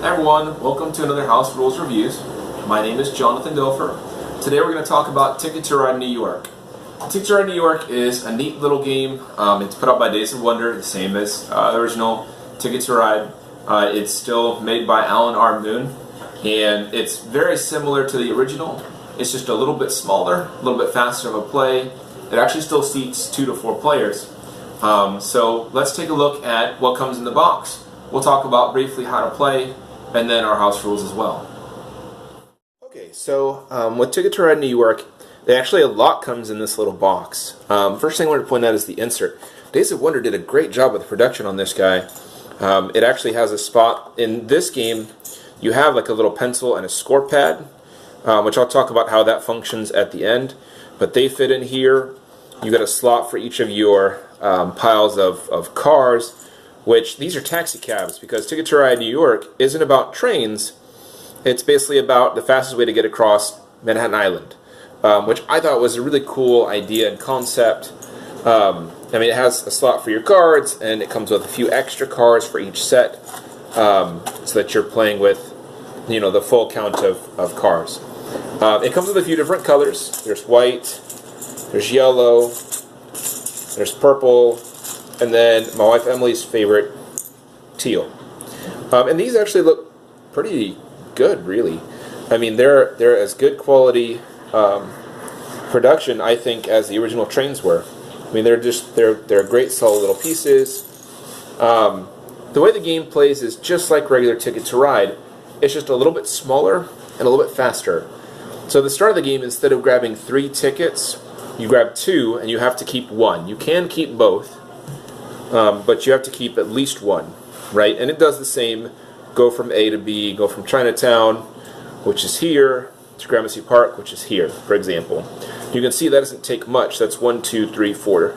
Hi everyone, welcome to another House Rules Reviews. My name is Jonathan Dilfer. Today we're going to talk about Ticket to Ride New York. Ticket to Ride New York is a neat little game. It's put out by Days of Wonder, the same as the original Ticket to Ride. It's still made by Alan R. Moon, and it's very similar to the original. It's just a little bit smaller, a little bit faster of a play. It actually still seats 2 to 4 players. So let's take a look at what comes in the box. We'll talk about briefly how to play, and then our house rules as well. Okay, so with Ticket to Ride New York, actually a lot comes in this little box. First thing I want to point out is the insert. Days of Wonder did a great job with the production on this guy. It actually has a spot in this game. You have like a little pencil and a score pad, which I'll talk about how that functions at the end. But they fit in here. You got a slot for each of your piles of cars, which these are taxi cabs, because Ticket to Ride New York isn't about trains. It's basically about the fastest way to get across Manhattan Island, which I thought was a really cool idea and concept. I mean, it has a slot for your cards, and it comes with a few extra cars for each set, so that you're playing with, you know, the full count of cars. It comes with a few different colors. There's white, there's yellow, there's purple, and then my wife Emily's favorite, teal. And these actually look pretty good, really. I mean, they're as good quality production, I think, as the original trains were. I mean, they're great, solid little pieces. The way the game plays is just like regular Ticket to Ride. It's just a little bit smaller and a little bit faster. So at the start of the game, instead of grabbing 3 tickets, you grab 2, and you have to keep 1. You can keep both, but you have to keep at least 1, right? And it does the same. Go from A to B, go from Chinatown, which is here, to Gramercy Park, which is here, for example. You can see that doesn't take much. That's 1, 2, 3, 4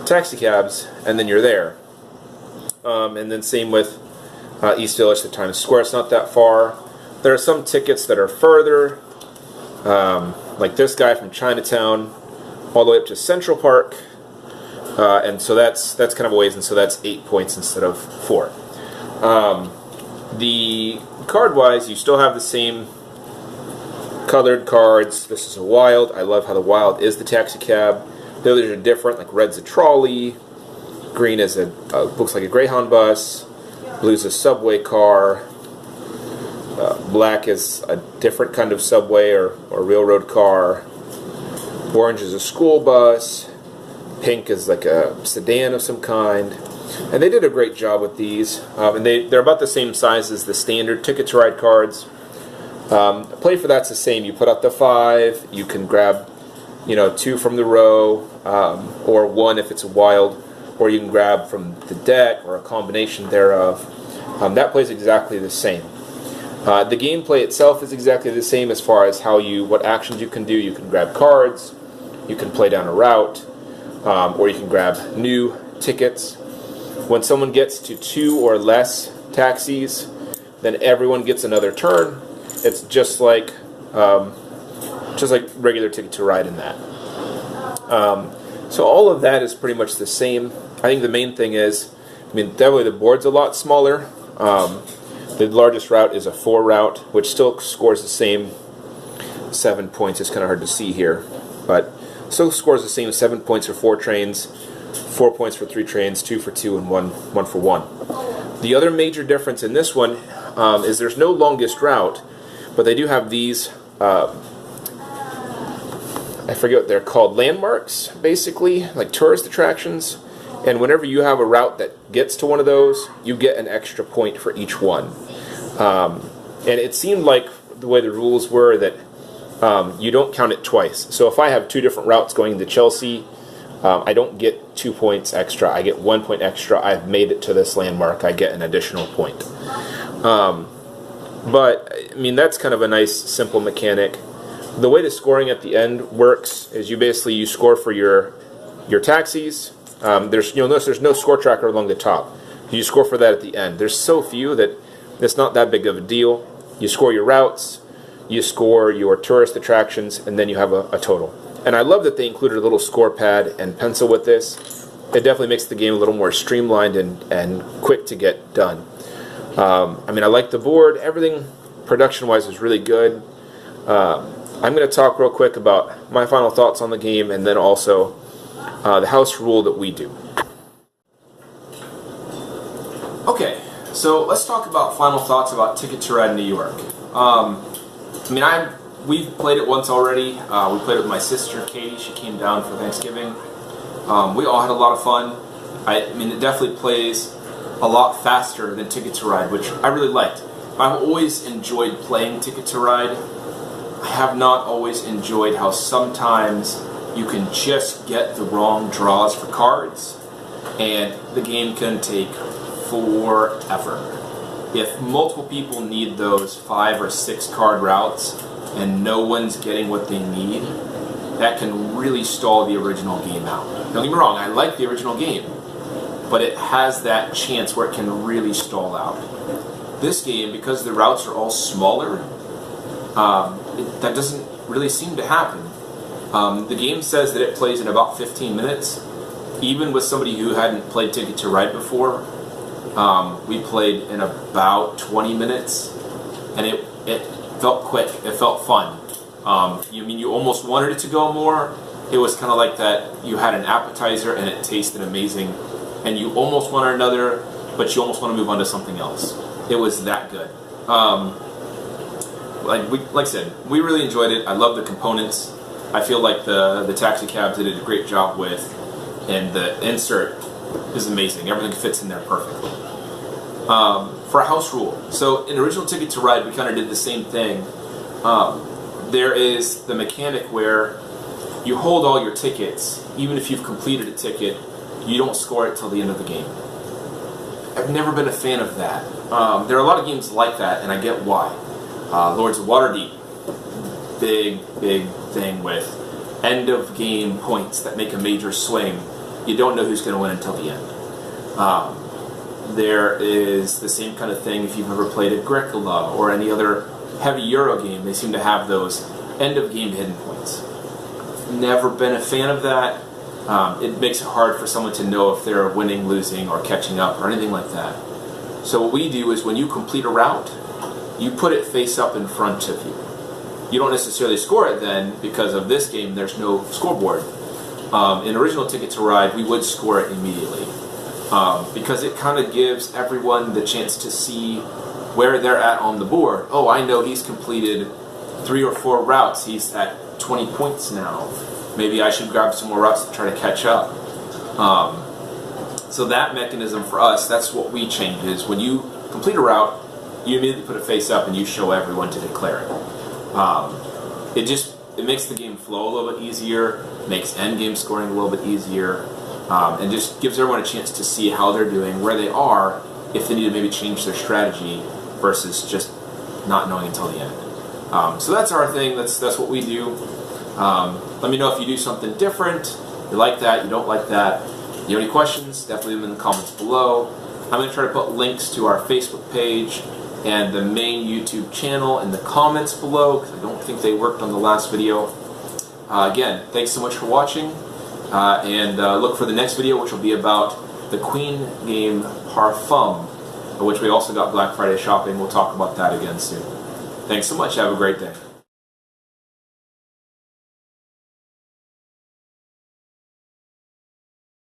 taxi cabs, and then you're there. And then same with East Village to Times Square. It's not that far. There are some tickets that are further, like this guy from Chinatown, all the way up to Central Park, and so that's kind of a ways, and so that's 8 points instead of 4. The card-wise, you still have the same colored cards. This is a wild. I love how the wild is the taxi cab. The others are different, like red's a trolley, green is looks like a Greyhound bus, blue's a subway car, black is a different kind of subway or railroad car, orange is a school bus, pink is like a sedan of some kind. And they did a great job with these, and they're about the same size as the standard Ticket to Ride cards. Play for that's the same. You put out the 5. You can grab, 2 from the row, or 1 if it's a wild, or you can grab from the deck or a combination thereof. That plays exactly the same. The gameplay itself is exactly the same as far as what actions you can do. You can grab cards, you can play down a route, or you can grab new tickets. When someone gets to 2 or less taxis, then everyone gets another turn. It's just like regular Ticket to Ride in that. So all of that is pretty much the same. I think the main thing is, definitely the board's a lot smaller. The largest route is a 4 route, which still scores the same 7 points. It's kind of hard to see here, but still scores the same 7 points for 4 trains. 4 points for 3 trains, 2 for 2, and 1 for 1. The other major difference in this one is there's no longest route, but they do have these, I forget what they're called, landmarks, basically, like tourist attractions. And whenever you have a route that gets to one of those, you get an extra point for each one. And it seemed like the way the rules were that you don't count it twice. So if I have 2 different routes going to Chelsea, I don't get 2 points extra. I get 1 point extra. I've made it to this landmark. I get an additional point. But that's kind of a nice, simple mechanic. The way the scoring at the end works is you score for your taxis. You'll notice there's no score tracker along the top. You score for that at the end. There's so few that it's not that big of a deal. You score your routes, you score your tourist attractions, and then you have a total. And I love that they included a little score pad and pencil with this. It definitely makes the game a little more streamlined and quick to get done. I mean, I like the board. Everything production-wise is really good. I'm going to talk real quick about my final thoughts on the game, and then also the house rule that we do. Okay, so let's talk about final thoughts about Ticket to Ride New York. I mean, we've played it once already. We played it with my sister Katie. She came down for Thanksgiving. We all had a lot of fun. I mean, it definitely plays a lot faster than Ticket to Ride, which I really liked. I've always enjoyed playing Ticket to Ride. I have not always enjoyed how sometimes you can just get the wrong draws for cards, and the game can take forever. If multiple people need those 5 or 6 card routes and no one's getting what they need, that can really stall the original game out. Don't get me wrong, I like the original game, but it has that chance where it can really stall out. This game, because the routes are all smaller, that doesn't really seem to happen. The game says that it plays in about 15 minutes. Even with somebody who hadn't played Ticket to Ride before, we played in about 20 minutes, and it felt quick. It felt fun. You almost wanted it to go more. It was kind of like that. You had an appetizer and it tasted amazing, and you almost wanted another, but you almost want to move on to something else. It was that good. Like I said, we really enjoyed it. I love the components. I feel like the taxi cabs did a great job with, and the insert is amazing. Everything fits in there perfectly. For a house rule, so in original Ticket to Ride, we kind of did the same thing. There is the mechanic where you hold all your tickets. Even if you've completed a ticket, you don't score it till the end of the game. I've never been a fan of that. There are a lot of games like that, and I get why. Lords of Waterdeep, big thing with end of game points that make a major swing. You don't know who's going to win until the end. There is the same kind of thing if you've ever played Agricola or any other heavy Euro game. They seem to have those end of game hidden points. Never been a fan of that. It makes it hard for someone to know if they're winning, losing, or catching up, or anything like that. So what we do is when you complete a route, you put it face up in front of you. You don't necessarily score it then, because of this game there's no scoreboard. In original Ticket to Ride, we would score it immediately, because it kind of gives everyone the chance to see where they're at on the board. Oh, I know he's completed 3 or 4 routes. He's at 20 points now. Maybe I should grab some more routes to try to catch up. So that mechanism for us, that's what we change, is when you complete a route, you immediately put it face up and you show everyone to declare it. It makes the game flow a little bit easier, makes end game scoring a little bit easier, and just gives everyone a chance to see how they're doing, where they are, if they need to maybe change their strategy versus just not knowing until the end. So that's our thing. That's what we do. Let me know if you do something different. You like that? You don't like that? If you have any questions? Definitely leave them in the comments below. I'm going to try to put links to our Facebook page and the main YouTube channel in the comments below, because I don't think they worked on the last video. Again, thanks so much for watching, and look for the next video, which will be about the Queen game Parfum, which we also got Black Friday shopping. We'll talk about that again soon. Thanks so much. Have a great day.